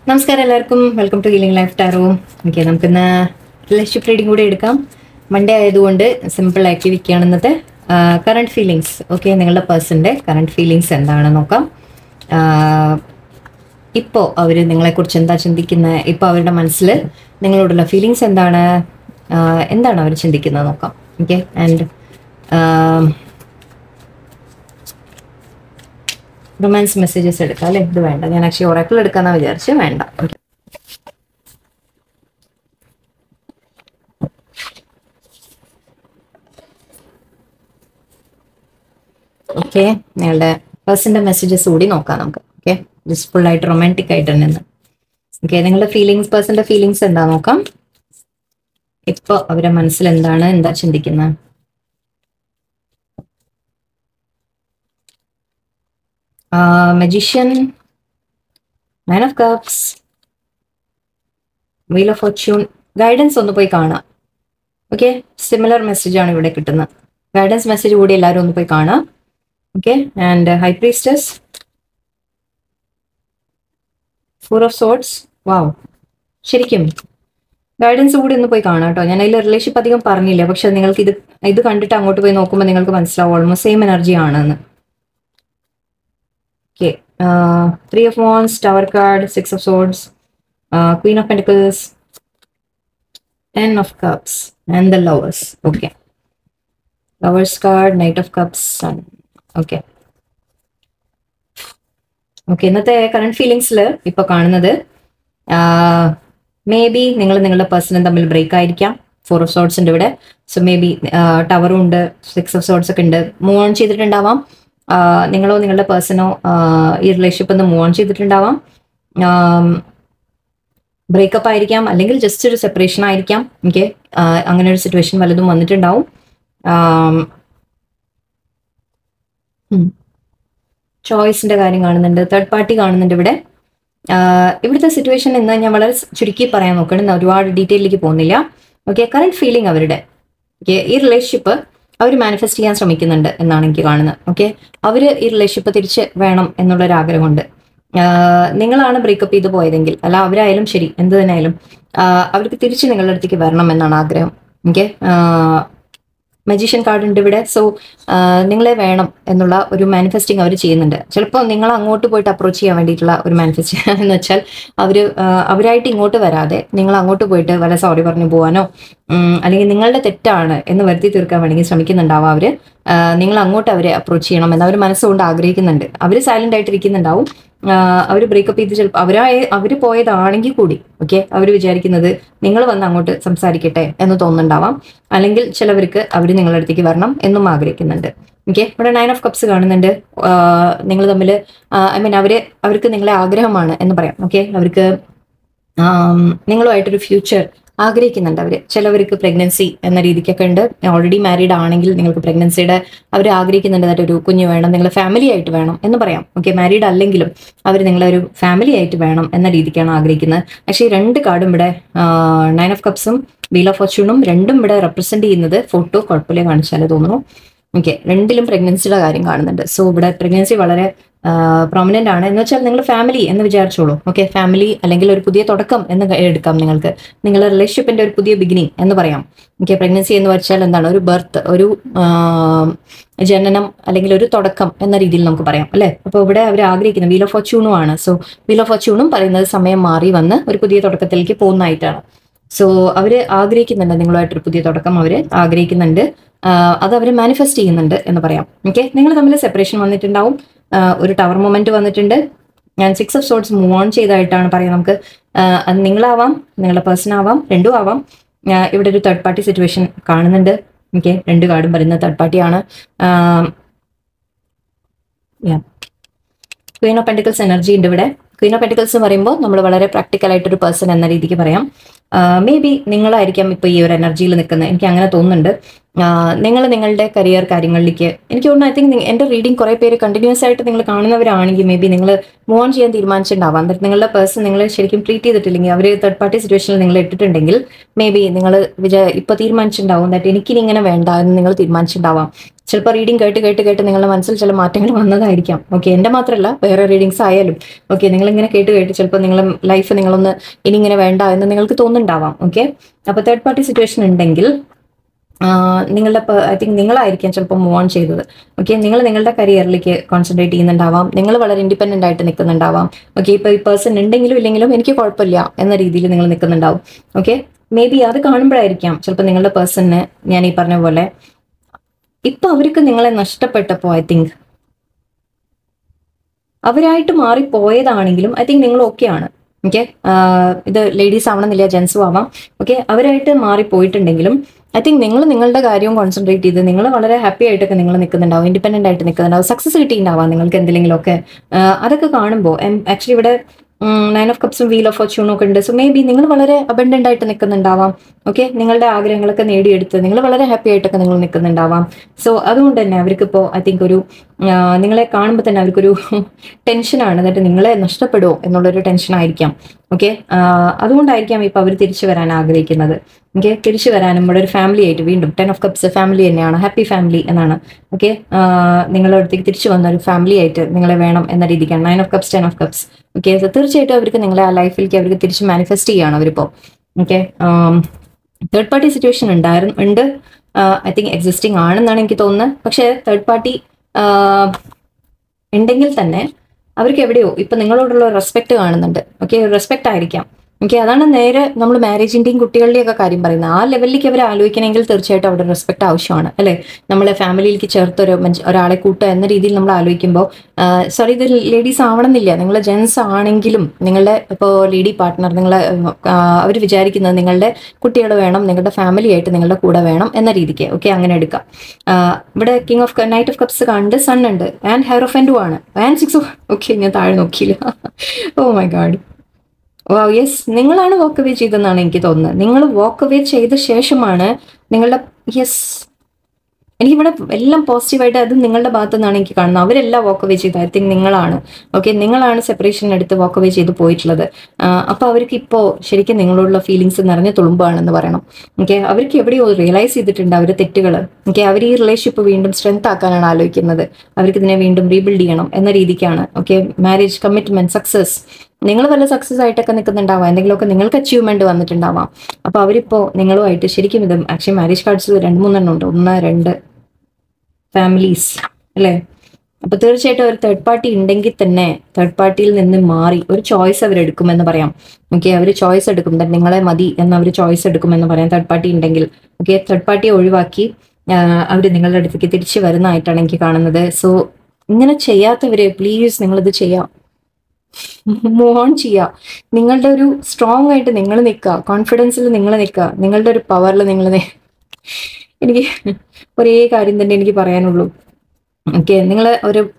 നമസ്കാരം എല്ലാവർക്കും welcome to healing life tarot. Okay, നമുക്കിന്ന് റിലേഷൻഷിപ്പ് റീഡിംഗ് കൂടെ എടുക്കാം. മൺഡേ ആയതുകൊണ്ട് സിമ്പിൾ ആക്കി വെക്കുകയാണ് ഇന്നത്തെ കറണ്ട് ഫീലിങ്സ്. ഓക്കെ, നിങ്ങളുടെ പേഴ്സൻ്റെ കറണ്ട് ഫീലിങ്സ് എന്താണെന്ന് നോക്കാം. ഇപ്പോൾ അവർ നിങ്ങളെക്കുറിച്ച് എന്താ ചിന്തിക്കുന്നത്, ഇപ്പോൾ അവരുടെ മനസ്സിൽ നിങ്ങളോടുള്ള ഫീലിങ്സ് എന്താണ്, എന്താണ് അവർ ചിന്തിക്കുന്നത് നോക്കാം. ഓക്കെ, ആൻഡ് റൊമാൻസ് മെസ്സേജസ് എടുക്കാം അല്ലേ? ഇത് വേണ്ട, ഞാൻ ആക്ച്വലി ഒറാക്കിൾ എടുക്കാന്നാ വിചാരിച്ചു, വേണ്ട. ഓക്കെ, നിങ്ങളുടെ പേഴ്സന്റെ മെസ്സേജസ് കൂടി നോക്കാം നമുക്ക്. ഓക്കെ, ജസ്റ്റ് ഫുൾ ആയിട്ട് റൊമാൻറ്റിക് ആയിട്ട് തന്നെ. ഓക്കെ, നിങ്ങളുടെ ഫീലിങ്സ്, പേഴ്സന്റെ ഫീലിങ്സ് എന്താ നോക്കാം. ഇപ്പൊ അവരുടെ മനസ്സിൽ എന്താണ്, എന്താ ചിന്തിക്കുന്നത്. Magician, Man of Cups, Wheel of Fortune. Guidance ഒന്ന് പോയി കാണാം. ഓക്കെ, സിമിലർ മെസ്സേജ് ആണ് ഇവിടെ കിട്ടുന്നത്. ഗൈഡൻസ് മെസ്സേജ് കൂടി എല്ലാവരും ഒന്ന് പോയി കാണാം. Okay, and high priestess, four of swords. Wow, ശരിക്കും ഗൈഡൻസ് കൂടി ഒന്ന് പോയി കാണാം കേട്ടോ. ഞാൻ അതിൽ റിലേഷൻഷിപ്പ് അധികം പറഞ്ഞില്ല, പക്ഷെ നിങ്ങൾക്ക് ഇത് കണ്ടിട്ട് അങ്ങോട്ട് പോയി നോക്കുമ്പോൾ നിങ്ങൾക്ക് മനസ്സിലാവും ഓൾമോസ്റ്റ് സെയിം എനർജി ആണെന്ന്. Okay, Three of Wands, Tower card, Six of Swords, Queen of Pentacles, Ten of Cups, and the Lovers. Okay, Lovers card, Knight of Cups, Sun. Okay. Okay, ഇന്നത്തെ കറണ്ട് ഫീലിങ്സിൽ ഇപ്പോൾ കാണുന്നത് may be നിങ്ങളുടെ പേഴ്സണും തമ്മിൽ break ആയിരിക്കാം. Four of swords ഉണ്ട് ഇവിടെ. So may be ടവറും ഉണ്ട്, six of swords ഒക്കെ ഉണ്ട്. മൂവ് ഓൺ ചെയ്തിട്ടുണ്ടാവാം. നിങ്ങളോ നിങ്ങളുടെ പേഴ്സണോ ഈ റിലേഷൻഷിപ്പ് ഒന്ന് മൂവ് ഓൺ ചെയ്തിട്ടുണ്ടാവാം. ബ്രേക്കപ്പ് ആയിരിക്കാം, അല്ലെങ്കിൽ ജസ്റ്റ് ഒരു സെപ്പറേഷൻ ആയിരിക്കാം. എനിക്ക് അങ്ങനെ ഒരു സിറ്റുവേഷൻ വല്ലതും വന്നിട്ടുണ്ടാവും. ചോയ്സിന്റെ കാര്യം കാണുന്നുണ്ട്, തേർഡ് പാർട്ടി കാണുന്നുണ്ട് ഇവിടെ. ഇവിടുത്തെ സിറ്റുവേഷൻ എന്ന് ഞാൻ വളരെ ചുരുക്കി പറയാൻ നോക്കണം, ഒരുപാട് ഡീറ്റെയിലേക്ക് പോകുന്നില്ല. ഓക്കെ, കറണ്ട് ഫീലിംഗ് അവരുടെ, ഓക്കെ, ഈ റിലേഷൻഷിപ്പ് അവർ മാനിഫെസ്റ്റ് ചെയ്യാൻ ശ്രമിക്കുന്നുണ്ട് എന്നാണ് എനിക്ക് കാണുന്നത്. ഓക്കെ, അവർ ഈ റിലേഷൻഷിപ്പ് തിരിച്ച് വേണം എന്നുള്ളൊരാഗ്രഹമുണ്ട്. നിങ്ങളാണ് ബ്രേക്കപ്പ് ചെയ്ത് പോയതെങ്കിൽ, അല്ല അവരായാലും ശരി, എന്ത് തന്നെ ആയാലും അവർക്ക് തിരിച്ച് നിങ്ങളുടെ അടുത്തേക്ക് വരണം എന്നാണ് ആഗ്രഹം. ഓക്കെ, മജീഷ്യൻ കാർഡ് ഉണ്ട് ഇവിടെ. സോ നിങ്ങളെ വേണം എന്നുള്ള ഒരു മാനിഫെസ്റ്റിംഗ് അവർ ചെയ്യുന്നുണ്ട്. ചിലപ്പോൾ നിങ്ങൾ അങ്ങോട്ട് പോയിട്ട് അപ്രോച്ച് ചെയ്യാൻ വേണ്ടിയിട്ടുള്ള ഒരു മാനിഫെസ്റ്റിംഗ് എന്ന് വെച്ചാൽ അവരായിട്ട് ഇങ്ങോട്ട് വരാതെ നിങ്ങൾ അങ്ങോട്ട് പോയിട്ട് വല്ല സോറി പറഞ്ഞു പോകാനോ അല്ലെങ്കിൽ നിങ്ങളുടെ തെറ്റാണ് എന്ന് വരുത്തി തീർക്കാൻ വേണമെങ്കിൽ ശ്രമിക്കുന്നുണ്ടാവും അവർ. നിങ്ങൾ അങ്ങോട്ട് അവരെ അപ്രോച്ച് ചെയ്യണം എന്ന് അവർ മനസ്സുകൊണ്ട് ആഗ്രഹിക്കുന്നുണ്ട്. അവർ സൈലന്റ് ആയിട്ടിരിക്കുന്നുണ്ടാവും. അവർ ബ്രേക്കപ്പ് ചെയ്ത് ചിലപ്പോൾ അവർ പോയതാണെങ്കിൽ കൂടി ഓക്കെ, അവർ വിചാരിക്കുന്നത് നിങ്ങൾ വന്ന് അങ്ങോട്ട് സംസാരിക്കട്ടെ എന്ന് തോന്നുന്നുണ്ടാവാം. അല്ലെങ്കിൽ ചിലവർക്ക് അവർ നിങ്ങളുടെ അടുത്തേക്ക് വരണം എന്നും ആഗ്രഹിക്കുന്നുണ്ട്. ഓക്കെ, ഇവിടെ 9 ഓഫ് കപ്സ് കാണുന്നുണ്ട്. നിങ്ങൾ തമ്മിൽ അവർക്ക് നിങ്ങളെ ആഗ്രഹമാണ് എന്ന് പറയാം. ഓക്കെ, അവർക്ക് നിങ്ങളുമായിട്ടൊരു ഫ്യൂച്ചർ ആഗ്രഹിക്കുന്നുണ്ട് അവർ. ചിലവർക്ക് പ്രഗ്നൻസി എന്ന രീതിക്കൊക്കെ ഉണ്ട്. ഓൾറെഡി മാരീഡ് ആണെങ്കിൽ നിങ്ങൾക്ക് പ്രഗ്നൻസിയുടെ അവർ ആഗ്രഹിക്കുന്നുണ്ട്, ഒരു കുഞ്ഞ് വേണം, നിങ്ങൾ ഫാമിലി ആയിട്ട് വേണം എന്ന് പറയാം. ഓക്കെ, മാരീഡ് അല്ലെങ്കിലും അവർ നിങ്ങളെ ഒരു ഫാമിലി ആയിട്ട് വേണം എന്ന രീതിക്കാണ് ആഗ്രഹിക്കുന്നത്. പക്ഷേ ഈ രണ്ട് കാർഡും ഇവിടെ 9 ഓഫ് കപ്സും വീൽ ഓഫ് ഫോർച്യൂണും രണ്ടും ഇവിടെ റെപ്രസെന്റ് ചെയ്യുന്നത് ഫോട്ടോ കുഴപ്പമില്ല കാണിച്ചാലേ തോന്നുന്നു. ഓക്കെ, രണ്ടിലും പ്രഗ്നൻസിയുടെ കാര്യം കാണുന്നുണ്ട്. സോ ഇവിടെ പ്രഗ്നൻസി വളരെ പ്രൊമിനന്റ് ആണ് എന്ന് വെച്ചാൽ നിങ്ങൾ ഫാമിലി എന്ന് വിചാരിച്ചോളൂ. ഓക്കെ, ഫാമിലി അല്ലെങ്കിൽ ഒരു പുതിയ തുടക്കം എന്ന് എടുക്കാം. നിങ്ങൾക്ക് നിങ്ങളുടെ റിലേഷൻഷിപ്പിന്റെ ഒരു പുതിയ ബിഗിനിങ് എന്ന് പറയാം. ഓക്കെ, പ്രഗ്നൻസി എന്ന് വെച്ചാൽ എന്താണ്, ഒരു ബർത്ത്, ഒരു ജനനം അല്ലെങ്കിൽ ഒരു തുടക്കം എന്ന രീതിയിൽ നമുക്ക് പറയാം അല്ലെ. അപ്പോൾ ഇവിടെ അവർ ആഗ്രഹിക്കുന്നത് വീൽ ഓഫ് ഫോർച്യൂണും ആണ്. സോ വീൽ ഓഫ് ഫോർച്യൂണും പറയുന്നത് സമയം മാറി വന്ന് ഒരു പുതിയ തുടക്കത്തിലേക്ക് പോകുന്നതായിട്ടാണ്. സോ അവർ ആഗ്രഹിക്കുന്നുണ്ട്, നിങ്ങളുമായിട്ടൊരു പുതിയ തുടക്കം അവർ ആഗ്രഹിക്കുന്നുണ്ട്. അത് അവർ മാനിഫെസ്റ്റ് ചെയ്യുന്നുണ്ട് എന്ന് പറയാം. ഓക്കെ, നിങ്ങൾ തമ്മിൽ സെപ്പറേഷൻ വന്നിട്ടുണ്ടാവും, ഒരു ടവർ മൊമെന്റ് വന്നിട്ടുണ്ട്. ഞാൻ 6 ഓഫ് സോർഡ്സ് മൂവ് ഓൺ ചെയ്തതായിട്ടാണ് പറയാം നമുക്ക്. അത് നിങ്ങളാവാം, നിങ്ങളുടെ പേഴ്സൺ ആവാം, രണ്ടും ആവാം. ഇവിടെ ഒരു തേർഡ് പാർട്ടി സിറ്റുവേഷൻ കാണുന്നുണ്ട്. ഓക്കെ, രണ്ട് കാർഡും പറയുന്നത് തേർഡ് പാർട്ടിയാണ്. ക്വീൻ ഓഫ് പെന്റിക്കിൾസ് എനർജി ഉണ്ട് ഇവിടെ. ക്വീൻ ഓഫ് പെന്റിക്കിൾസ് എന്ന് പറയുമ്പോൾ നമ്മൾ വളരെ പ്രാക്ടിക്കൽ ആയിട്ടൊരു പേഴ്സൺ എന്ന രീതിക്ക് പറയാം. മേ ബി നിങ്ങളായിരിക്കാം ഇപ്പോൾ ഈ ഒരു എനർജിയിൽ നിൽക്കുന്നത്, എനിക്ക് അങ്ങനെ തോന്നുന്നുണ്ട്. നിങ്ങൾ നിങ്ങളുടെ കരിയർ കാര്യങ്ങളിലേക്ക് എനിക്ക് തോന്നുന്നു, ഐ തിങ്ക് എൻ്റെ റീഡിങ് കുറേ പേര് കണ്ടിന്യൂസ് ആയിട്ട് നിങ്ങൾ കാണുന്നവരാണെങ്കിൽ മേ ബി നിങ്ങൾ മൂവ് ഓൺ ചെയ്യാൻ തീരുമാനിച്ചിട്ടുണ്ടാവാം. എന്നിട്ട് നിങ്ങളുടെ പേഴ്സൺ നിങ്ങളെ ശരിക്കും ട്രീറ്റ് ചെയ്തിട്ടില്ലെങ്കിൽ, അവർ തേർഡ് പാർട്ടി സിറ്റുവേഷനിൽ നിങ്ങൾ ഇട്ടിട്ടുണ്ടെങ്കിൽ മേ ബി നിങ്ങൾ ഇപ്പോൾ തീരുമാനിച്ചിട്ടുണ്ടാവും ദാറ്റ് എനിക്കിനി ഇങ്ങനെ വേണ്ട എന്ന് നിങ്ങൾ തീരുമാനിച്ചിട്ടുണ്ടാവാം. ചിലപ്പോൾ റീഡിങ് കേട്ട് കേട്ട് കേട്ട് നിങ്ങളുടെ മനസ്സിൽ ചില മാറ്റങ്ങൾ വന്നതായിരിക്കാം. ഓക്കെ, എൻ്റെ മാത്രമല്ല വേറെ റീഡിങ്സ് ആയാലും ഓക്കെ, നിങ്ങളിങ്ങനെ കേട്ട് കേട്ട് ചിലപ്പോൾ നിങ്ങളുടെ ലൈഫ് നിങ്ങളൊന്ന് ഇനി ഇങ്ങനെ വേണ്ട എന്ന് നിങ്ങൾക്ക് തോന്നുന്നുണ്ടാവാം. ഓക്കെ, അപ്പോൾ തേർഡ് പാർട്ടി സിറ്റുവേഷൻ ഉണ്ടെങ്കിൽ നിങ്ങളുടെ ഐ തിങ്ക് നിങ്ങളായിരിക്കാം ചിലപ്പോൾ മൂവ് ഓൺ ചെയ്തത്. ഓക്കെ, നിങ്ങൾ നിങ്ങളുടെ കരിയറിലേക്ക് കോൺസെൻട്രേറ്റ് ചെയ്യുന്നുണ്ടാവാം, നിങ്ങൾ വളരെ ഇൻഡിപെൻഡന്റ് ആയിട്ട് നിൽക്കുന്നുണ്ടാവാം. ഓക്കെ, ഇപ്പോൾ ഈ പേഴ്സൺ ഉണ്ടെങ്കിലും ഇല്ലെങ്കിലും എനിക്ക് കുഴപ്പമില്ല എന്ന രീതിയിൽ നിങ്ങൾ നിൽക്കുന്നുണ്ടാവും. ഓക്കെ, മേ ബി അത് കാണുമ്പോഴായിരിക്കാം ചിലപ്പോൾ നിങ്ങളുടെ പേഴ്സണിന് ഞാൻ ഈ പറഞ്ഞ പോലെ ഇപ്പൊ അവർക്ക് നിങ്ങളെ നഷ്ടപ്പെട്ടപ്പോൾ ഐ തിങ്ക് അവരായിട്ട് മാറിപ്പോയതാണെങ്കിലും ഐ തിങ്ക് നിങ്ങൾ ഓക്കെ ആണ്. ഓക്കെ, ഇത് ലേഡീസ് ആവണമെന്നില്ല, ജെൻസും ആവാം. ഓക്കെ, അവരായിട്ട് മാറിപ്പോയിട്ടുണ്ടെങ്കിലും ഐ തിങ്ക് നിങ്ങൾ നിങ്ങളുടെ കാര്യവും കോൺസെൻട്രേറ്റ് ചെയ്ത് നിങ്ങൾ വളരെ ഹാപ്പി ആയിട്ടൊക്കെ നിങ്ങൾ നിൽക്കുന്നുണ്ടാവും, ഇൻഡിപെൻഡന്റ് ആയിട്ട് നിൽക്കുന്നുണ്ടാവും, സക്സസ് കിട്ടിയിട്ടുണ്ടാവാം നിങ്ങൾക്ക് എന്തെങ്കിലുമൊക്കെ. അതൊക്കെ കാണുമ്പോൾ ആക്ച്വലി ഇവിടെ 9 ഓഫ് കപ്സും വീൽ ഓഫ് ഫോർച്യൂണും ഒക്കെ ഉണ്ട്. സോ മേ ബി നിങ്ങൾ വളരെ അബൻഡന്റ് ആയിട്ട് നിൽക്കുന്നുണ്ടാവാം. ഓക്കെ, നിങ്ങളുടെ ആഗ്രഹങ്ങളൊക്കെ നേടിയെടുത്ത് നിങ്ങൾ വളരെ ഹാപ്പി ആയിട്ടൊക്കെ നിങ്ങൾ നിൽക്കുന്നുണ്ടാവാം. സോ അതുകൊണ്ട് തന്നെ അവർക്കിപ്പോൾ ഐ തിങ്ക് ഒരു നിങ്ങളെ കാണുമ്പോൾ തന്നെ അവർക്കൊരു ടെൻഷനാണ്, എന്നിട്ട് നിങ്ങളെ നഷ്ടപ്പെടുമോ എന്നുള്ളൊരു ടെൻഷനായിരിക്കാം. ഓക്കെ, അതുകൊണ്ടായിരിക്കാം ഇപ്പൊ അവർ തിരിച്ചു വരാൻ ആഗ്രഹിക്കുന്നത്. ഓക്കെ, തിരിച്ചു വരാനും ഇവിടെ ഒരു ഫാമിലി ആയിട്ട് വീണ്ടും 10 ഓഫ് കപ്സ് ഫാമിലി തന്നെയാണ്, ഹാപ്പി ഫാമിലി എന്നാണ്. ഓക്കെ, നിങ്ങളുടെ അടുത്തേക്ക് തിരിച്ചു വന്ന ഒരു ഫാമിലി ആയിട്ട് നിങ്ങളെ വേണം എന്ന രീതിക്കാണ് 9 of cups 10 of cups. Okay, തീർച്ചയായിട്ടും അവർക്ക് നിങ്ങളെ ആ ലൈഫിലേക്ക് അവർക്ക് തിരിച്ച് മാനിഫെസ്റ്റ് ചെയ്യാണ് അവരിപ്പോ. ഓക്കെ, തേർഡ് പാർട്ടി സിറ്റുവേഷൻ ഉണ്ട്, ഐ തിങ്ക് എക്സിസ്റ്റിംഗ് ആണെന്നാണ് എനിക്ക് തോന്നുന്നത്. പക്ഷേ തേർഡ് പാർട്ടി ഉണ്ടെങ്കിൽ തന്നെ അവർക്ക് എവിടെയോ ഇപ്പൊ നിങ്ങളോടുള്ള റെസ്പെക്ട് കാണുന്നുണ്ട്. ഓക്കെ, റെസ്പെക്ട് ആയിരിക്കാം. ഓക്കെ, അതാണ് നേരെ നമ്മൾ മാരേജിന്റെയും കുട്ടികളുടെയും ഒക്കെ കാര്യം പറയുന്നത്. ആ ലെവലിലേക്ക് അവർ ആലോചിക്കണമെങ്കിൽ തീർച്ചയായിട്ടും അവിടെ റെസ്പെക്ട് ആവശ്യമാണ്, അല്ലെ? നമ്മളെ ഫാമിലിയിലേക്ക് ചേർത്ത് ഒരാളെ കൂട്ടുക എന്ന രീതിയിൽ നമ്മൾ ആലോചിക്കുമ്പോൾ സോറി, ഇത് ലേഡീസ് ആവണമെന്നില്ല, നിങ്ങൾ ജെൻസ് ആണെങ്കിലും നിങ്ങളുടെ ഇപ്പോൾ ലേഡി പാർട്ട്ണർ നിങ്ങളെ അവർ വിചാരിക്കുന്നത് നിങ്ങളുടെ കുട്ടികൾ വേണം, നിങ്ങളുടെ ഫാമിലി ആയിട്ട് നിങ്ങളുടെ കൂടെ വേണം എന്ന രീതിക്ക്. ഓക്കെ, അങ്ങനെ എടുക്കാം. ഇവിടെ king of knight of cups കണ്ട് സൺ ഉണ്ട്, ആൻഡ് ഹെയറോഫെൻഡും ആണ്, ആൻഡ് 6 ഓഫ് ഓക്കെ, ഞാൻ താഴെ നോക്കിയില്ല. Oh my God, wow, yes, നിങ്ങളാണ് വാക്ക് അവേ ചെയ്തെന്നാണ് എനിക്ക് തോന്നുന്നത്. നിങ്ങൾ വാക്ക് അവേ ചെയ്ത ശേഷമാണ് നിങ്ങളുടെ യെസ്, എനിക്കിവിടെ എല്ലാം പോസിറ്റീവായിട്ട് അത് നിങ്ങളുടെ ഭാഗത്തു നിന്നാണ് എനിക്ക് കാണുന്നത്. അവരെല്ലാം വാക്ക് അവേ ചെയ്ത് ഐ തിങ്ക് നിങ്ങളാണ്. ഓക്കെ, നിങ്ങളാണ് സെപ്പറേഷൻ എടുത്ത് വാക്ക് അവേ ചെയ്ത് പോയിട്ടുള്ളത്. അപ്പൊ അവർക്ക് ഇപ്പോൾ ശരിക്കും നിങ്ങളോടുള്ള ഫീലിങ്സ് നിറഞ്ഞ തുളുമ്പാണെന്ന് പറയണം. ഓക്കെ, അവർക്ക് എവിടെയോ റിയലൈസ് ചെയ്തിട്ടുണ്ട് അവർ തെറ്റുകൾ. ഓക്കെ, അവർ ഈ റിലേഷൻഷിപ്പ് വീണ്ടും സ്ട്രെങ്ത് ആക്കാനാണ് ആലോചിക്കുന്നത്, അവർക്ക് ഇതിനെ വീണ്ടും റീബിൽഡ് ചെയ്യണം എന്ന രീതിക്കാണ്. ഓക്കെ, മാരേജ്, കമ്മിറ്റ്മെന്റ്, സക്സസ്, നിങ്ങൾ വല്ല സക്സസ് ആയിട്ടൊക്കെ നിൽക്കുന്നുണ്ടാവാം, എന്തെങ്കിലുമൊക്കെ നിങ്ങൾക്ക് അച്ചീവ്മെന്റ് വന്നിട്ടുണ്ടാവാം. അപ്പൊ അവരിപ്പോ നിങ്ങളുമായിട്ട് ശരിക്കും ഇത് ആക്ച്വലി മാരേജ് കാർഡ്സിൽ 2-3 എണ്ണം ഉണ്ട്, 1-2 ഫാമിലീസ്, അല്ലേ? അപ്പൊ തീർച്ചയായിട്ടും ഒരു തേർഡ് പാർട്ടി ഉണ്ടെങ്കിൽ തന്നെ തേർഡ് പാർട്ടിയിൽ നിന്ന് മാറി ഒരു ചോയ്സ് അവരെടുക്കുമെന്ന് പറയാം. ഓക്കെ, അവർ ചോയ്സ് എടുക്കും, നിങ്ങളെ മതി എന്ന് അവർ ചോയ്സ് എടുക്കുമെന്ന് പറയാം തേർഡ് പാർട്ടി ഉണ്ടെങ്കിൽ. ഓക്കെ, തേർഡ് പാർട്ടിയെ ഒഴിവാക്കി അവർ നിങ്ങളുടെ അടുത്തേക്ക് തിരിച്ചു വരുന്നതായിട്ടാണ് എനിക്ക് കാണുന്നത്. സോ ഇങ്ങനെ ചെയ്യാത്തവര് പ്ലീസ് നിങ്ങളിത് ചെയ്യാം, മൂവ് ഓൺ ചെയ്യുക. നിങ്ങളുടെ ഒരു സ്ട്രോങ് ആയിട്ട് നിങ്ങൾ നിൽക്കുക, കോൺഫിഡൻസിൽ നിങ്ങൾ നിൽക്കുക, നിങ്ങളുടെ ഒരു പവറിൽ നിങ്ങൾ എനിക്ക് ഒരേ കാര്യം തന്നെ എനിക്ക് പറയാനുള്ളൂ. ഓക്കെ, നിങ്ങൾ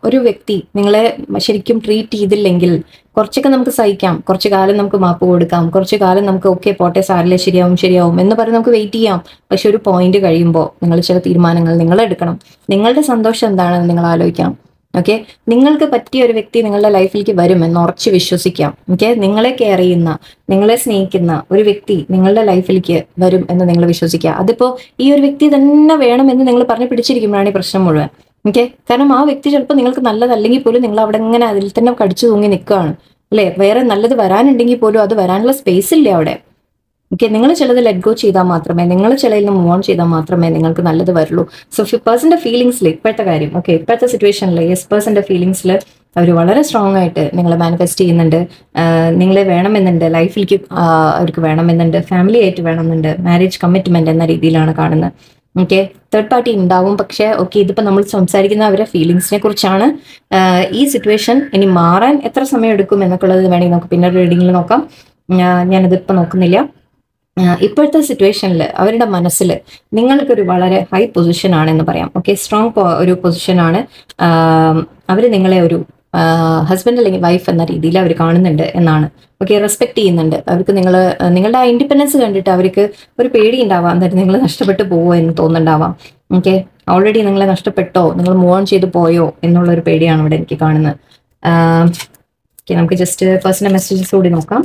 ഒരു വ്യക്തി നിങ്ങളെ ശരിക്കും ട്രീറ്റ് ചെയ്തില്ലെങ്കിൽ കുറച്ചൊക്കെ നമുക്ക് സഹിക്കാം, കുറച്ചു കാലം നമുക്ക് മാപ്പ് കൊടുക്കാം, കുറച്ചു കാലം നമുക്ക് ഓക്കെ പോട്ടെ സാരില്ല ശരിയാവും എന്ന് പറഞ്ഞ് നമുക്ക് വെയിറ്റ് ചെയ്യാം. പക്ഷെ ഒരു പോയിന്റ് കഴിയുമ്പോൾ നിങ്ങൾ ചില തീരുമാനങ്ങൾ നിങ്ങൾ എടുക്കണം. നിങ്ങളുടെ സന്തോഷം എന്താണെന്ന് നിങ്ങൾ ആലോചിക്കണം. ഓക്കെ, നിങ്ങൾക്ക് പറ്റിയ ഒരു വ്യക്തി നിങ്ങളുടെ ലൈഫിലേക്ക് വരും എന്ന് ഉറച്ച് വിശ്വസിക്കാം. ഓക്കെ, നിങ്ങളെ കെയർ ചെയ്യുന്ന, നിങ്ങളെ സ്നേഹിക്കുന്ന ഒരു വ്യക്തി നിങ്ങളുടെ ലൈഫിലേക്ക് വരും എന്ന് നിങ്ങൾ വിശ്വസിക്കുക. അതിപ്പോ ഈ ഒരു വ്യക്തി തന്നെ വേണമെന്ന് നിങ്ങൾ പറഞ്ഞ് പിടിച്ചിരിക്കുമ്പോഴാണ് ഈ പ്രശ്നം മുഴുവൻ. ഓക്കെ, കാരണം ആ വ്യക്തി ചിലപ്പോൾ നിങ്ങൾക്ക് നല്ലതല്ലെങ്കിൽ പോലും നിങ്ങൾ അവിടെ ഇങ്ങനെ അതിൽ തന്നെ കടിച്ചു തൂങ്ങി നിൽക്കുകയാണ്, അല്ലെ? വേറെ നല്ലത് വരാനുണ്ടെങ്കിൽ പോലും അത് വരാനുള്ള സ്പേസ് ഇല്ല അവിടെ. ഓക്കെ, നിങ്ങൾ ചിലത് ലെറ്റ് ഗോ ചെയ്താൽ മാത്രമേ, നിങ്ങൾ ചിലതിൽ നിന്ന് മൂവ് ഓൺ ചെയ്താൽ മാത്രമേ നിങ്ങൾക്ക് നല്ലത് വരുള്ളൂ. സോ പേഴ്സന്റെ ഫീലിംഗ്സിൽ ഇപ്പോഴത്തെ കാര്യം, ഓക്കെ, ഇപ്പോഴത്തെ സിറ്റുവേഷനിൽ യെസ് പേഴ്സന്റെ ഫീലിംഗ്സിൽ അവർ വളരെ സ്ട്രോങ് ആയിട്ട് നിങ്ങളെ മാനിഫെസ്റ്റ് ചെയ്യുന്നുണ്ട്, നിങ്ങളെ വേണമെന്നുണ്ട്, ലൈഫിലേക്ക് അവർക്ക് വേണമെന്നുണ്ട്, ഫാമിലി ആയിട്ട് വേണമെന്നുണ്ട്, മാരേജ് കമ്മിറ്റ്മെന്റ് എന്ന രീതിയിലാണ് കാണുന്നത്. ഓക്കെ, തേർഡ് പാർട്ടി ഉണ്ടാവും. പക്ഷേ ഓക്കെ, ഇതിപ്പോൾ നമ്മൾ സംസാരിക്കുന്ന അവരുടെ ഫീലിങ്സിനെ കുറിച്ചാണ്. ഈ സിറ്റുവേഷൻ ഇനി മാറാൻ എത്ര സമയം എടുക്കും എന്നൊക്കെ ഉള്ളത് വേണമെങ്കിൽ നമുക്ക് പിന്നെ റീഡിങ്ങിൽ നോക്കാം. ഞാനതിപ്പോൾ നോക്കുന്നില്ല. ഇപ്പോഴത്തെ സിറ്റുവേഷനിൽ അവരുടെ മനസ്സിൽ നിങ്ങൾക്കൊരു വളരെ ഹൈ പൊസിഷൻ ആണെന്ന് പറയാം. ഓക്കെ, സ്ട്രോങ് ഒരു പൊസിഷനാണ്. അവർ നിങ്ങളെ ഒരു ഹസ്ബൻഡ് അല്ലെങ്കിൽ വൈഫ് എന്ന രീതിയിൽ അവർ കാണുന്നുണ്ട് എന്നാണ്. ഓക്കെ, റെസ്പെക്ട് ചെയ്യുന്നുണ്ട്. അവർക്ക് നിങ്ങളുടെ ആ ഇൻഡിപെൻഡൻസ് കണ്ടിട്ട് അവർക്ക് ഒരു പേടി ഉണ്ടാവാം, എന്നിട്ട് നിങ്ങൾ നഷ്ടപ്പെട്ടു പോവോ എന്ന് തോന്നുന്നുണ്ടാവാം. ഓക്കെ, ഓൾറെഡി നിങ്ങളെ നഷ്ടപ്പെട്ടോ, നിങ്ങൾ മൂവ് ഓൺ ചെയ്ത് പോയോ എന്നുള്ളൊരു പേടിയാണ് ഇവിടെ എനിക്ക് കാണുന്നത്. ഓക്കെ, നമുക്ക് ജസ്റ്റ് പേഴ്സണൽ മെസ്സേജസ് കൂടി നോക്കാം.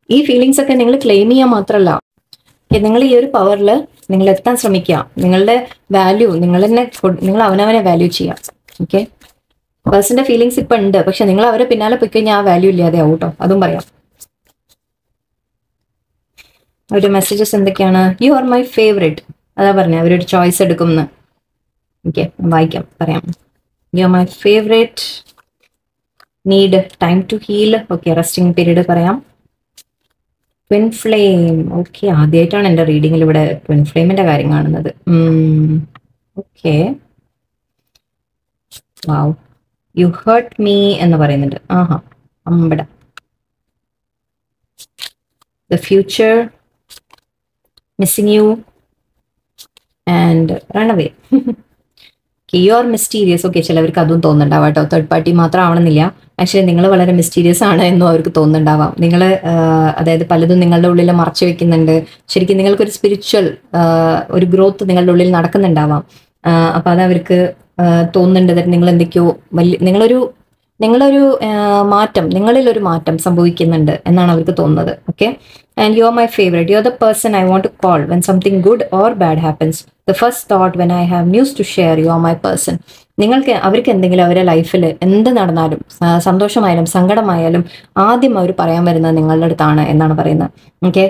ഈ ഫീലിങ്സ് ഒക്കെ നിങ്ങൾ ക്ലെയിം ചെയ്യാൻ മാത്രമല്ല, നിങ്ങൾ ഈ ഒരു പവറിൽ നിങ്ങൾ എത്താൻ ശ്രമിക്കുക. നിങ്ങളുടെ വാല്യൂ നിങ്ങൾ അവനവനെ വാല്യൂ ചെയ്യാം. ഓക്കെ, പേഴ്സന്റെ ഫീലിങ്സ് ഇപ്പൊ ഉണ്ട്, പക്ഷെ നിങ്ങൾ അവരെ പിന്നാലെ പോയി കഴിഞ്ഞാൽ ആ വാല്യൂ ഇല്ലാതെ ആവും കേട്ടോ, അതും പറയാം. അവരുടെ മെസ്സേജസ് എന്തൊക്കെയാണ്? യു ആർ മൈ ഫേവറേറ്റ്, അതാ പറഞ്ഞ അവരൊരു ചോയ്സ് എടുക്കുമെന്ന്. ഓക്കെ, വായിക്കാം, പറയാം. You are my favourite, need time to heal. Okay, resting period പറയാം. ട്വിൻ ഫ്ലെയിം, ഓക്കെ, ആദ്യമായിട്ടാണ് എൻ്റെ റീഡിങ്ങിൽ ഇവിടെ ട്വിൻ ഫ്ലെയിമിന്റെ കാര്യം കാണുന്നത്. Okay, wow, you hurt me എന്ന് പറയുന്നുണ്ട്. ആഹാ, അമ്പട. The future, missing you and run away. You are mysterious. Okay, ചിലവർക്ക് അതും തോന്നുന്നുണ്ടാവാം കേട്ടോ, തേർഡ് പാർട്ടി മാത്രം ആവണമെന്നില്ല. ആക്ച്വലി നിങ്ങൾ വളരെ മിസ്റ്റീരിയസ് ആണ് എന്നും അവർക്ക് തോന്നുന്നുണ്ടാവാം. നിങ്ങൾ അതായത് പലതും നിങ്ങളുടെ ഉള്ളിൽ മറച്ചു വെക്കുന്നുണ്ട്. ശരിക്കും നിങ്ങൾക്കൊരു സ്പിരിച്വൽ ഒരു ഗ്രോത്ത് നിങ്ങളുടെ ഉള്ളിൽ നടക്കുന്നുണ്ടാവാം. അപ്പം അത് അവർക്ക് തോന്നുന്നുണ്ട്. നിങ്ങൾ എന്തൊക്കെയോ നിങ്ങളൊരു മാറ്റം, നിങ്ങളിലൊരു മാറ്റം സംഭവിക്കുന്നുണ്ട് എന്നാണ് അവർക്ക് തോന്നുന്നത്. Okay, and you are my favourite, you are the person I want to call when something good or bad happens. The first thought when I have news to share, you are my person. അവർക്ക് എന്തെങ്കിലും അവരുടെ ലൈഫിൽ എന്ത് നടന്നാലും, സന്തോഷമായാലും സങ്കടമായാലും, ആദ്യം അവർ പറയാൻ വരുന്നത് നിങ്ങളുടെ അടുത്താണ് എന്നാണ് പറയുന്നത്. ഓക്കെ,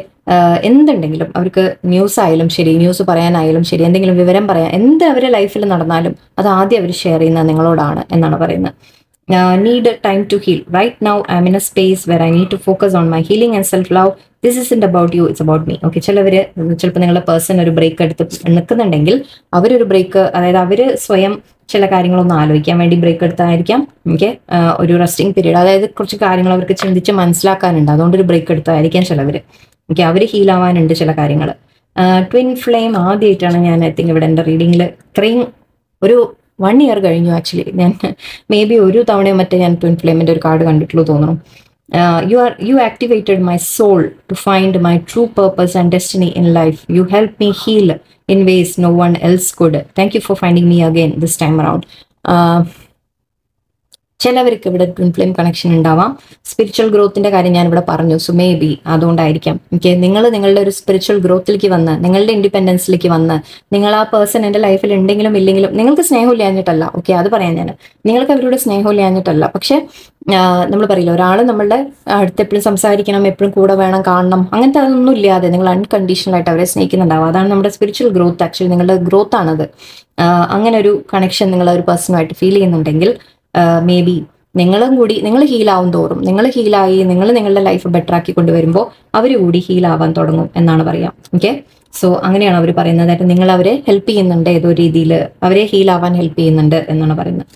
എന്തുണ്ടെങ്കിലും അവർക്ക് ന്യൂസ് ആയാലും ശരി, ന്യൂസ് പറയാനായാലും ശരി, എന്തെങ്കിലും വിവരം പറയാൻ, എന്ത് അവരുടെ ലൈഫിൽ നടന്നാലും അത് ആദ്യം അവർ ഷെയർ ചെയ്യുന്നത് നിങ്ങളോടാണ് എന്നാണ് പറയുന്നത്. Need time to heal. Right now, I'm in a space where I need to focus on my healing and self-love. This isn't about you, it's about me. Okay, ചിലപ്പോൾ നിങ്ങളുടെ പേഴ്സൺ ഒരു ബ്രേക്ക് എടുത്ത് നിൽക്കുന്നുണ്ടെങ്കിൽ അവരൊരു break, അതായത് അവർ സ്വയം ചില കാര്യങ്ങളൊന്നും ആലോചിക്കാൻ വേണ്ടി ബ്രേക്ക് എടുത്തായിരിക്കാം. ഓക്കെ, ഒരു റെസ്റ്റിംഗ് പീരീഡ്, അതായത് കുറച്ച് കാര്യങ്ങൾ അവർക്ക് ചിന്തിച്ച് മനസ്സിലാക്കാനുണ്ട്, അതുകൊണ്ടൊരു ബ്രേക്ക് എടുത്തായിരിക്കാം ചിലവർ. ഓക്കെ, അവർ ഹീൽ ആവാനുണ്ട് ചില കാര്യങ്ങൾ. ട്വിൻ ഫ്ലെയിം ആദ്യമായിട്ടാണ് ഞാൻ ഐ തിങ്ക് ഇവിടെ എൻ്റെ റീഡിങ്ങിൽ ഇത്രയും ഒരു 1 year കഴിഞ്ഞു. ആക്ച്വലി ഞാൻ മേ ബി ഒരു തവണയോ മറ്റേ ഞാൻ ട്വിൻ ഫ്ലെയിമിൻ്റെ ഒരു കാർഡ് കണ്ടിട്ടുള്ളൂ തോന്നുന്നു. You activated my soul to find my true purpose and destiny in life. You helped me heal in ways no one else could. Thank you for finding me again this time around. ചിലവർക്ക് ഇവിടെ twin flame connection ഉണ്ടാവാം. Spiritual ഗ്രോത്തിന്റെ കാര്യം ഞാൻ ഇവിടെ പറഞ്ഞു, so may be അതുകൊണ്ടായിരിക്കാം. Okay, നിങ്ങളുടെ ഒരു സ്പിരിച്വൽ ഗ്രോത്തിലേക്ക് വന്ന്, നിങ്ങളുടെ ഇൻഡിപെൻഡൻസിലേക്ക് വന്ന്, നിങ്ങൾ ആ പേഴ്സൺ എൻ്റെ ലൈഫിൽ ഉണ്ടെങ്കിലും ഇല്ലെങ്കിലും നിങ്ങൾക്ക് സ്നേഹമില്ലാഞ്ഞിട്ടല്ല. ഓക്കെ, അത് പറയാൻ ഞാൻ, നിങ്ങൾക്ക് അവരുടെ സ്നേഹമില്ലാഞ്ഞിട്ടല്ല. പക്ഷെ നമ്മൾ പറയില്ല, ഒരാൾ നമ്മളുടെ അടുത്ത് എപ്പോഴും സംസാരിക്കണം, എപ്പോഴും കൂടെ വേണം, കാണണം, അങ്ങനത്തെ അതൊന്നും ഇല്ലാതെ നിങ്ങൾ അൺകണ്ടീഷണൽ ആയിട്ട് അവരെ സ്നേഹിക്കുന്നുണ്ടാവും. അതാണ് നമ്മുടെ സ്പിരിച്വൽ ഗ്രോത്ത്. ആക്ച്വലി നിങ്ങളുടെ ഗ്രോത്ത് ആണത്. അങ്ങനെ ഒരു കണക്ഷൻ നിങ്ങൾ ഒരു പേഴ്സണുമായിട്ട് ഫീൽ ചെയ്യുന്നുണ്ടെങ്കിൽ മേ ബി നിങ്ങൾ ഹീലാവും തോറും, നിങ്ങൾ ഹീലായി നിങ്ങളുടെ ലൈഫ് ബെറ്റർ ആക്കി കൊണ്ടുവരുമ്പോൾ അവർ കൂടി ഹീലാവാൻ തുടങ്ങും എന്നാണ് പറയാം. ഓക്കെ, സോ അങ്ങനെയാണ് അവർ പറയുന്നത്. അതായത് നിങ്ങൾ അവരെ ഹെൽപ്പ് ചെയ്യുന്നുണ്ട്, ഏതോ രീതിയിൽ അവരെ ഹീലാവാൻ ഹെൽപ്പ് ചെയ്യുന്നുണ്ട് എന്നാണ് പറയുന്നത്.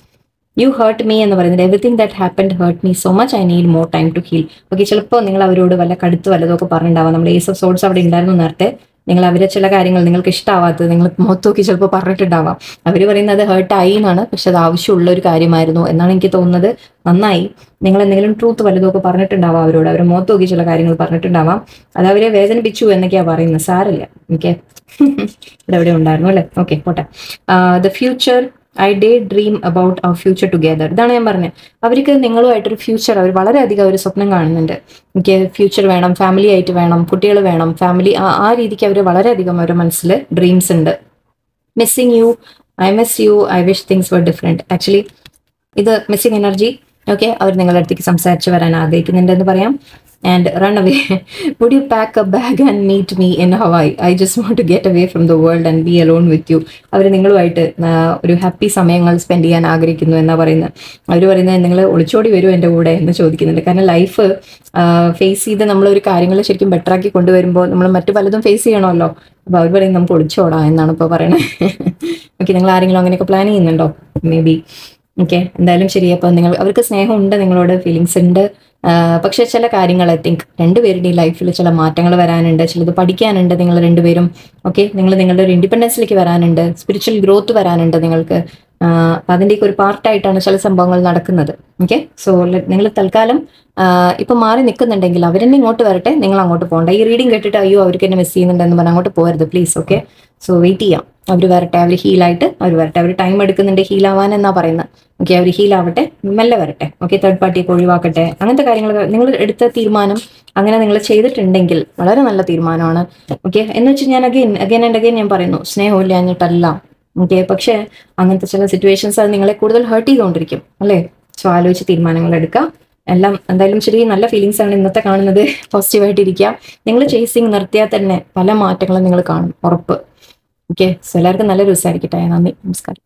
യു ഹേർട്ട് മീ എന്ന് പറയുന്നത് everything that happened hurt me so much, I need more time to heal. Okay, ചിലപ്പോൾ നിങ്ങൾ അവരോട് വല്ല കടുത്ത് വല്ലതൊക്കെ പറഞ്ഞിട്ടുണ്ടാവാം. നമ്മുടെ ഏസ് ഓഫ് സോൾസ് അവിടെ ഉണ്ടായിരുന്നു നേരത്തെ. നിങ്ങൾ അവരെ ചില കാര്യങ്ങൾ നിങ്ങൾക്ക് ഇഷ്ടമാവാത്തത് നിങ്ങൾ മുഖത്തോക്കി ചിലപ്പോൾ പറഞ്ഞിട്ടുണ്ടാവാം. അവർ പറയുന്നത് ഹേർട്ടായി എന്നാണ്, പക്ഷെ അത് ആവശ്യമുള്ള ഒരു കാര്യമായിരുന്നു എന്നാണ് എനിക്ക് തോന്നുന്നത്. നന്നായി, നിങ്ങൾ എന്തെങ്കിലും ട്രൂത്ത് വല്ലതൊക്കെ പറഞ്ഞിട്ടുണ്ടാവാം അവരോട്, അവരെ മുഖത്തോക്കി ചില കാര്യങ്ങൾ പറഞ്ഞിട്ടുണ്ടാവാം. അത് അവരെ വേദനിപ്പിച്ചു എന്നൊക്കെയാണ് പറയുന്നത്. സാരമില്ല. ഓക്കെ, ഇവിടെ എവിടെ ഉണ്ടായിരുന്നു അല്ലേ? ഓക്കെ, പോട്ടെ. The future, I daydream about our future together. ഇതാണ് ഞാൻ പറഞ്ഞത്. അവർക്ക് നിങ്ങളുമായിട്ടൊരു ഫ്യൂച്ചർ അവർ വളരെയധികം ഒരു സ്വപ്നം കാണുന്നുണ്ട്. എനിക്ക് ഫ്യൂച്ചർ വേണം, ഫാമിലി ആയിട്ട് വേണം, കുട്ടികൾ വേണം, ഫാമിലി, ആ രീതിക്ക് അവർ വളരെയധികം അവരുടെ മനസ്സിൽ ഡ്രീംസ് ഉണ്ട്. Missing you, I miss you, I wish things were different. Actually ഇത് മിസ്സിങ് എനർജി. ഓക്കെ, അവർ നിങ്ങളുടെ അടുത്തേക്ക് സംസാരിച്ച് വരാൻ ആഗ്രഹിക്കുന്നുണ്ടെന്ന് പറയാം. And run away. Would you pack a bag and meet me in Hawaii? I just want to get away from the world and be alone with you. അവർ നിങ്ങളുമായിട്ട് ഒരു happy സമയങ്ങൾ spend ചെയ്യാൻ ആഗ്രഹിക്കുന്നു എന്നാണ് പറയുന്നത്. അവർ പറയുന്നത് നിങ്ങൾ ഒളിച്ചോടി വരുമോ എൻ്റെ കൂടെ എന്ന് ചോദിക്കുന്നുണ്ട്. കാരണം ലൈഫ് ഫേസ് ചെയ്ത് നമ്മളൊരു കാര്യങ്ങൾ ശരിക്കും ബെറ്റർ ആക്കി കൊണ്ടുവരുമ്പോൾ നമ്മൾ മറ്റു പലതും ഫേസ് ചെയ്യണമല്ലോ. അപ്പോൾ അവർ പറയുന്നത് നമുക്ക് ഒളിച്ചോടാം എന്നാണ് ഇപ്പോൾ പറയണത്. ഓക്കെ, നിങ്ങൾ ആരെങ്കിലും അങ്ങനെയൊക്കെ പ്ലാൻ ചെയ്യുന്നുണ്ടോ? May be. ഓക്കെ, എന്തായാലും ശരി. അപ്പോൾ അവർക്ക് സ്നേഹമുണ്ട്, നിങ്ങളോട് ഫീലിങ്സ് ഉണ്ട്. പക്ഷെ ചില കാര്യങ്ങൾ ഐ തിങ്ക് രണ്ടുപേരുടെയും ലൈഫിൽ ചില മാറ്റങ്ങൾ വരാനുണ്ട്, ചിലത് പഠിക്കാനുണ്ട് നിങ്ങൾ രണ്ടുപേരും. ഓക്കെ, നിങ്ങൾ നിങ്ങളുടെ ഒരു ഇൻഡിപെൻഡൻസിലേക്ക് വരാനുണ്ട്, സ്പിരിച്വൽ ഗ്രോത്ത് വരാനുണ്ട് നിങ്ങൾക്ക്. അപ്പൊ അതിൻ്റെയൊക്കെ ഒരു പാർട്ടായിട്ടാണ് ചില സംഭവങ്ങൾ നടക്കുന്നത്. ഓക്കെ, സോ നിങ്ങൾ തൽക്കാലം ഇപ്പൊ മാറി നിൽക്കുന്നുണ്ടെങ്കിൽ അവരെന്നെ ഇങ്ങോട്ട് വരട്ടെ, നിങ്ങൾ അങ്ങോട്ട് പോകണ്ട. ഈ റീഡിങ് കേട്ടിട്ട് അയ്യോ അവർക്ക് എന്നെ മിസ് ചെയ്യുന്നുണ്ടെന്ന് പറഞ്ഞാൽ അങ്ങോട്ട് പോകരുത് പ്ലീസ്. ഓക്കെ, സോ വെയിറ്റ് ചെയ്യാം, അവർ വരട്ടെ, അവർ ഹീലായിട്ട് അവർ വരട്ടെ. അവർ ടൈം എടുക്കുന്നുണ്ട് ഹീലാവാൻ എന്നാ പറയുന്നത്. ഓക്കെ, അവർ ഹീലാവട്ടെ, മെല്ലെ വരട്ടെ. ഓക്കെ, തേർഡ് പാർട്ടിയൊക്കെ ഒഴിവാക്കട്ടെ. അങ്ങനത്തെ കാര്യങ്ങൾ നിങ്ങൾ എടുത്ത തീരുമാനം അങ്ങനെ നിങ്ങൾ ചെയ്തിട്ടുണ്ടെങ്കിൽ വളരെ നല്ല തീരുമാനമാണ്. ഓക്കെ, എന്ന് വെച്ച് ഞാൻ അഗൈൻ ആൻഡ് അഗൈൻ ഞാൻ പറയുന്നു, സ്നേഹമില്ലാഞ്ഞിട്ടല്ല. ഓക്കെ, പക്ഷെ അങ്ങനത്തെ ചില സിറ്റുവേഷൻസ് അത് നിങ്ങളെ കൂടുതൽ ഹേർട്ട് ചെയ്തുകൊണ്ടിരിക്കും അല്ലേ. സോ ആലോചിച്ച് തീരുമാനങ്ങൾ എടുക്കാം. എല്ലാം എന്തായാലും ശരി, നല്ല ഫീലിങ്സ് ആണ് ഇന്നത്തെ കാണുന്നത്. പോസിറ്റീവായിട്ട് ഇരിക്കുക. നിങ്ങൾ ചേസിങ് നിർത്തിയാൽ തന്നെ പല മാറ്റങ്ങളും നിങ്ങൾ കാണും, ഉറപ്പ്. ഓക്കെ, സോ എല്ലാവർക്കും നല്ലൊരു ദിവസമായിരിക്കട്ടെ. നന്ദി, നമസ്കാരം.